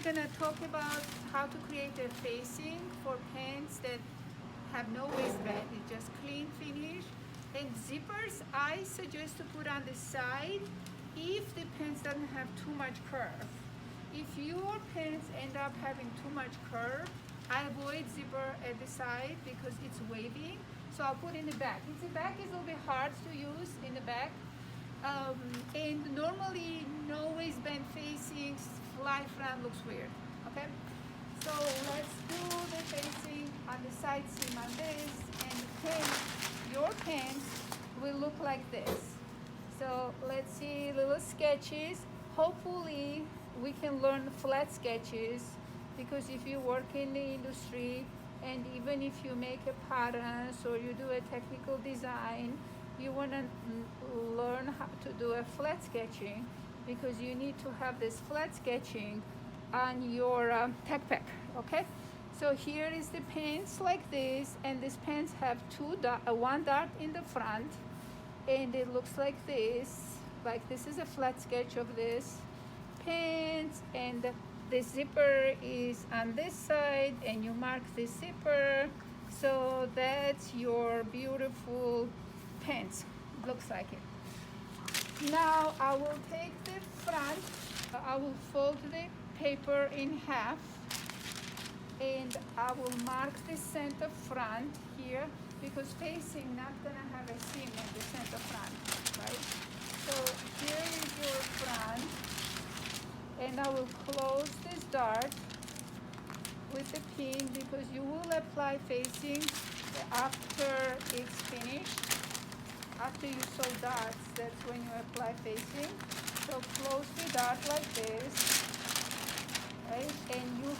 gonna talk about how to create a facing for pants that have no waistband. It's just clean finish. And zippers, I suggest to put on the side if the pants doesn't have too much curve. If your pants end up having too much curve, I avoid zipper at the side because it's waving. So I'll put in the back. The back is a little bit hard to use in the back. And normally no waistband facing fly front looks weird. Okay, so let's do the facing on the side seam on this, and the pants, your pants will look like this. So let's see little sketches. Hopefully we can learn flat sketches, because if you work in the industry and even if you make a patterns or you do a technical design, you want to learn how to do a flat sketching, because you need to have this flat sketching on your tech pack. Okay, so here is the pants like this, and these pants have one dart in the front, and it looks like this. Like this is a flat sketch of this pants, and the zipper is on this side, and you mark the zipper. So that's your beautiful pants. It looks like it. Now I will take the front, I will fold the paper in half, and I will mark the center front here, because facing not gonna have a seam in the center front, right? So here is your front, and I will close this dart with the pin, because you will apply facing after it's finished. After you sew darts, that's when you apply facing. So close the dart like this, right? And you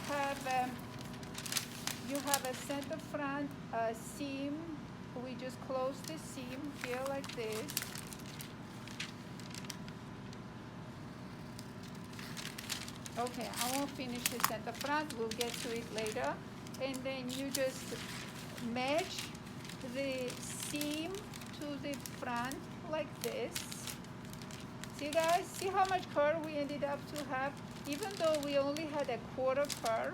have a center front seam. We just close the seam here like this. Okay, I won't finish the center front. We'll get to it later. And then you just match the seam to the front like this. See guys, see how much curve we ended up to have? Even though we only had a quarter curve,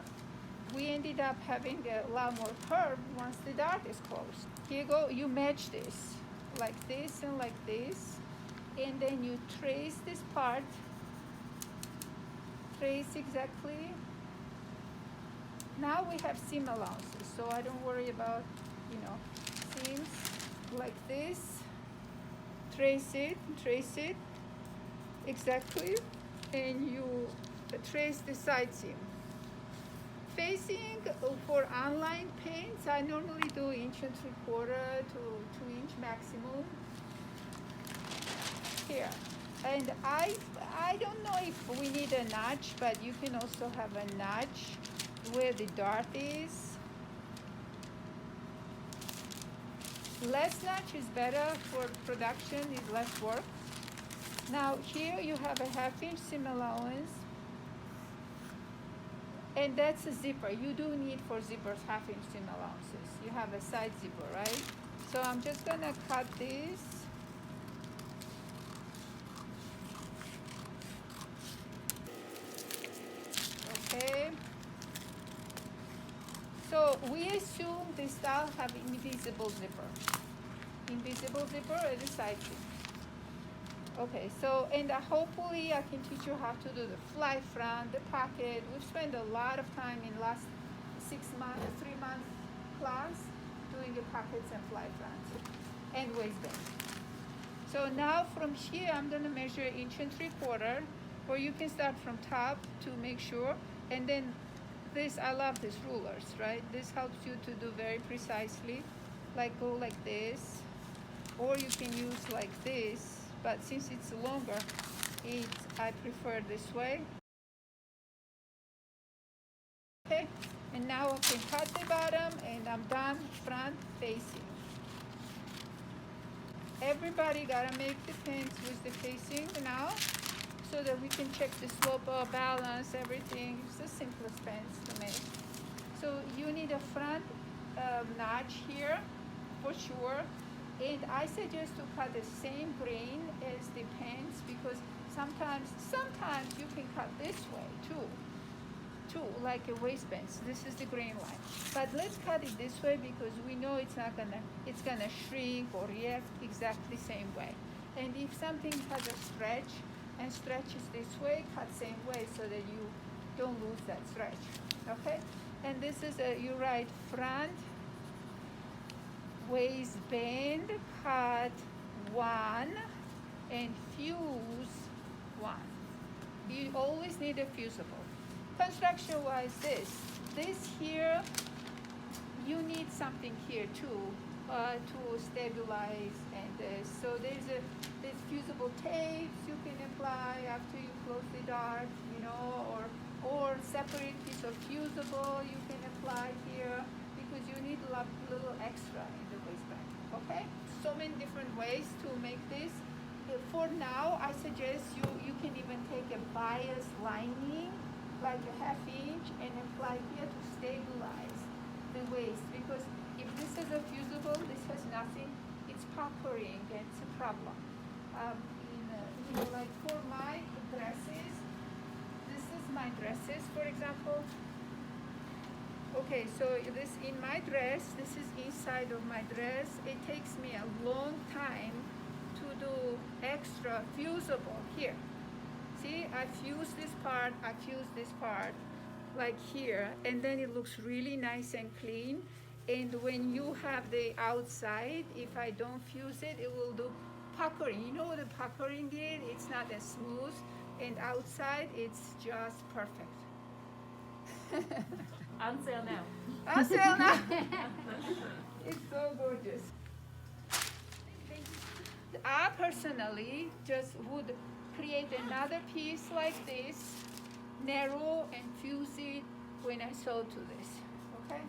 we ended up having a lot more curve once the dart is closed. Here you go, you match this like this and like this, and then you trace this part, trace exactly. Now we have seam allowances, so I don't worry about, seams. Like this, trace it exactly, and you trace the side seam. Facing for online paints, I normally do 1 3/4 to 2 inch maximum here. And I don't know if we need a notch, but you can also have a notch where the dart is. Less notch is better for production, is less work. Now here you have a 1/2 inch seam allowance, and that's a zipper. You do need for zippers 1/2 inch seam allowances. You have a side zipper, right? So I'm just gonna cut this. Okay. So we assume the style have invisible zipper. Invisible zipper at the side seam. Okay, so, and hopefully I can teach you how to do the fly front, the pocket. We've spent a lot of time in last 3-month class doing the pockets and fly front and waistband. So now from here I'm gonna measure 1 3/4, or you can start from top to make sure. And then this, I love these rulers, right? This helps you to do very precisely, like go like this, or you can use like this, but since it's longer, I prefer this way. Okay, and now I can cut the bottom, and I'm done front facing. Everybody gotta make the pants with the facing now, so that we can check the slope or balance, everything. It's the simplest pants to make. So you need a front notch here for sure. And I suggest to cut the same grain as the pants, because sometimes you can cut this way too, too, like a waistband. This is the grain line. But let's cut it this way because we know it's gonna shrink or react exactly same way. And if something has a stretch and stretches this way, cut same way so that you don't lose that stretch, okay? And this is you write front waistband, cut 1 and fuse 1. You always need a fusible. Construction wise, this here, you need something here too to stabilize. And so there's fusible tapes you can apply after you close the dart, you know, or separate piece of fusible you can apply here because you need a little extra in the waistband. Okay, so many different ways to make this. For now, I suggest you can even take a bias lining, like a ½ inch, and apply here to stabilize the waist. Because if this is a fusible, this has nothing. It's puckering, and it's a problem. Like for my dresses, this is my dresses, for example. Okay, so this in my dress, this is inside of my dress. It takes me a long time to do extra fusible here. See, I fuse this part, I fuse this part like here, and then it looks really nice and clean. And when you have the outside, if I don't fuse it, it will do puckering. You know what the puckering is? It's not as smooth, and outside it's just perfect. On sale now. On sale now. It's so gorgeous. I personally just would create another piece like this, narrow and fuse it when I sew to this. Okay?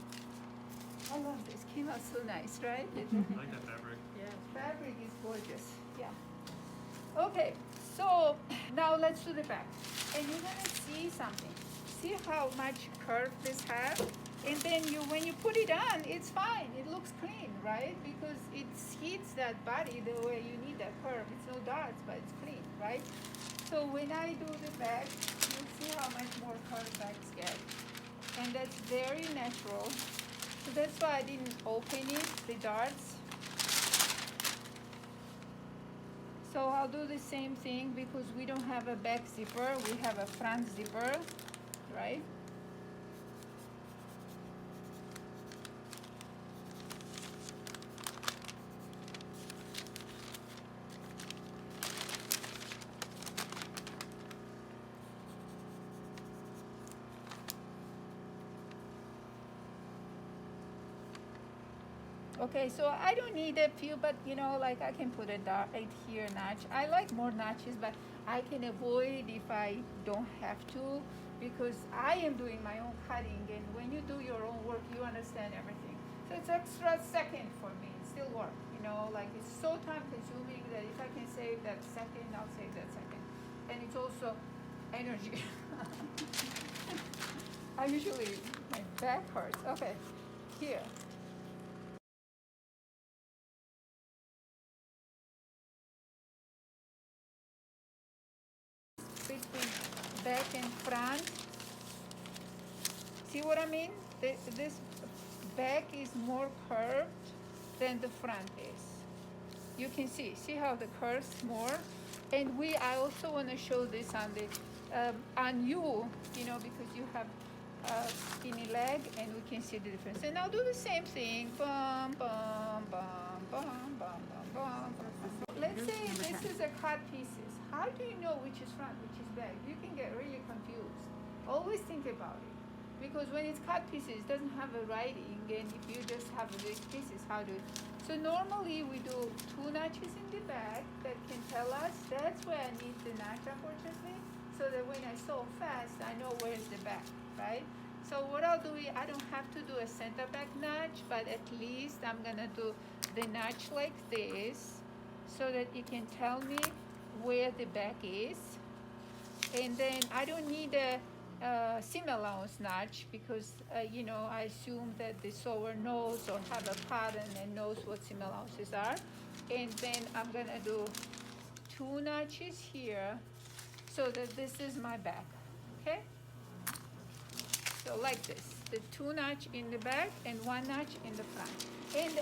I love this. Came out so nice, right? I like that fabric. Yeah. Fabric is gorgeous. Yeah. Okay, so now let's do the back. And you're gonna see something. See how much curve this has? And then when you put it on, it's fine. It looks clean, right? Because it hits that body the way you need that curve. It's no dots, but it's clean, right? So when I do the back, you'll see how much more curve backs get. And that's very natural. So that's why I didn't open it, the darts. So I'll do the same thing because we don't have a back zipper, we have a front zipper, right? Okay, so I don't need a few, but you know, like I can put a dot right here notch. I like more notches, but I can avoid if I don't have to because I am doing my own cutting, and when you do your own work, you understand everything. So it's extra second for me. It still work, you know, like it's so time consuming that if I can save that second, I'll save that second. And it's also energy. I usually, my back hurts. Okay, here. Between back and front. See what I mean? This back is more curved than the front is. You can see how the curves more. And I also want to show this on you, you know, because you have a skinny leg, and we can see the difference. And I'll do the same thing. Bum, bum, bum, bum, bum, bum, bum. Let's say this is a cut pieces. How do you know which is front, which is back? You can get really confused. Always think about it. Because when it's cut pieces, it doesn't have a writing, and if you just have a big pieces, how do it? So normally we do 2 notches in the back that can tell us. That's where I need the notch, unfortunately, so that when I sew fast, I know where's the back, right? So what I'll do is I don't have to do a center back notch, but at least I'm gonna do the notch like this so that it can tell me where the back is. And then I don't need a seam allowance notch because you know, I assume that the sewer knows or have a pattern and knows what seam allowances are. And then I'm gonna do 2 notches here so that this is my back, okay? So like this, the 2 notch in the back and 1 notch in the front. And